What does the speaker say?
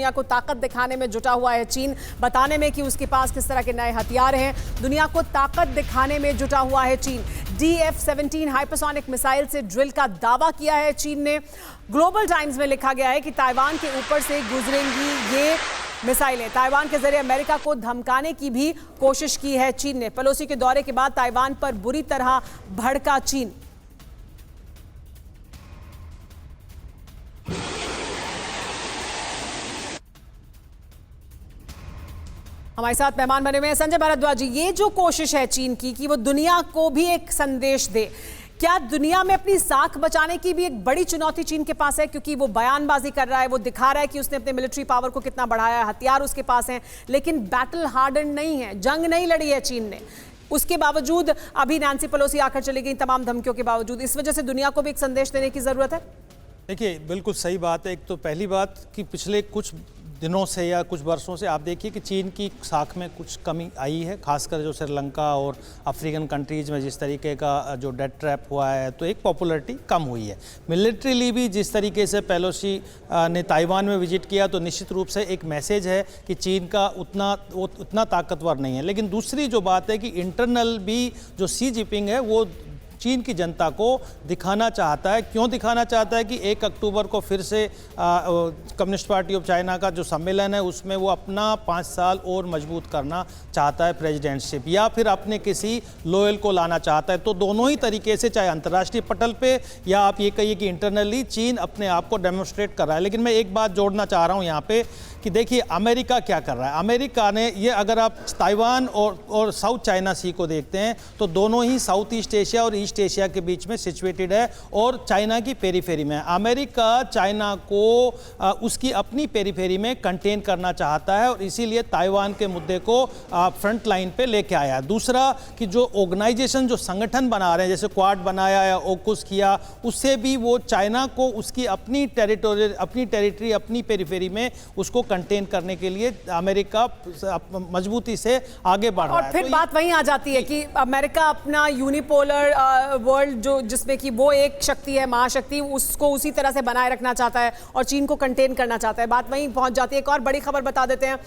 दुनिया को ताकत दिखाने में जुटा हुआ है चीन, बताने में कि उसके पास किस तरह के नए हथियार हैं। दुनिया को ताकत दिखाने में जुटा हुआ है चीन। DF-17 हाइपरसोनिक मिसाइल से ड्रिल का दावा किया है चीन ने। ग्लोबल टाइम्स में लिखा गया है कि ताइवान के ऊपर से गुजरेंगी ये मिसाइलें। ताइवान के जरिए अमेरिका को धमकाने की भी कोशिश की है चीन ने। पेलोसी के दौरे के बाद ताइवान पर बुरी तरह भड़का चीन। हमारे साथ मेहमान बने हुए हैं संजय भारद्वाज जी। ये जो कोशिश है चीन की कि वो दुनिया को भी एक संदेश दे, क्या दुनिया में अपनी साख बचाने की भी एक बड़ी चुनौती चीन के पास है? क्योंकि वो बयानबाजी कर रहा है, वो दिखा रहा है कि उसने अपने मिलिट्री पावर को कितना बढ़ाया है, हथियार उसके पास हैं, लेकिन बैटल हार्डन नहीं है, जंग नहीं लड़ी है चीन ने। उसके बावजूद अभी नैन्सी पेलोसी आकर चली गई तमाम धमकियों के बावजूद। इस वजह से दुनिया को भी एक संदेश देने की जरूरत है। देखिए, बिल्कुल सही बात है। एक तो पहली बात कि पिछले कुछ दिनों से या कुछ वर्षों से आप देखिए कि चीन की साख में कुछ कमी आई है, खासकर जो श्रीलंका और अफ्रीकन कंट्रीज में जिस तरीके का जो डेथ ट्रैप हुआ है, तो एक पॉपुलैरिटी कम हुई है। मिलिट्रीली भी जिस तरीके से पेलोसी ने ताइवान में विजिट किया, तो निश्चित रूप से एक मैसेज है कि चीन का उतना ताकतवर नहीं है। लेकिन दूसरी जो बात है कि इंटरनल भी जो शी जिनपिंग है वो चीन की जनता को दिखाना चाहता है। क्यों दिखाना चाहता है कि 1 अक्टूबर को फिर से कम्युनिस्ट पार्टी ऑफ चाइना का जो सम्मेलन है उसमें वो अपना 5 साल और मजबूत करना चाहता है प्रेसिडेंटशिप, या फिर अपने किसी लोयल को लाना चाहता है। तो दोनों ही तरीके से, चाहे अंतर्राष्ट्रीय पटल पे या आप ये कहिए कि इंटरनली, चीन अपने आप को डेमोन्स्ट्रेट कर रहा है। लेकिन मैं एक बात जोड़ना चाह रहा हूँ यहाँ पे कि देखिए अमेरिका क्या कर रहा है। अमेरिका ने ये, अगर आप ताइवान और साउथ चाइना सी को देखते हैं तो दोनों ही साउथ ईस्ट एशिया और ईस्ट एशिया के बीच में सिचुएटेड है और चाइना की पेरीफेरी में है। अमेरिका चाइना को उसकी अपनी पेरीफेरी में कंटेन करना चाहता है और इसीलिए ताइवान के मुद्दे को फ्रंट लाइन पे लेके आया है। दूसरा कि जो ऑर्गेनाइजेशन, जो संगठन बना रहे हैं, जैसे क्वाड बनाया या ओकुस किया, उससे भी वो चाइना को उसकी अपनी टेरिटरी, अपनी पेरीफेरी में उसको कंटेन करने के लिए अमेरिका मजबूती से आगे बढ़ रहा है। और फिर बात वहीं आ जाती है कि अमेरिका अपना यूनिपोलर वर्ल्ड जो जिसमें कि वो एक शक्ति है, महाशक्ति, उसको उसी तरह से बनाए रखना चाहता है और चीन को कंटेन करना चाहता है। बात वहीं पहुंच जाती है। एक और बड़ी खबर बता देते हैं,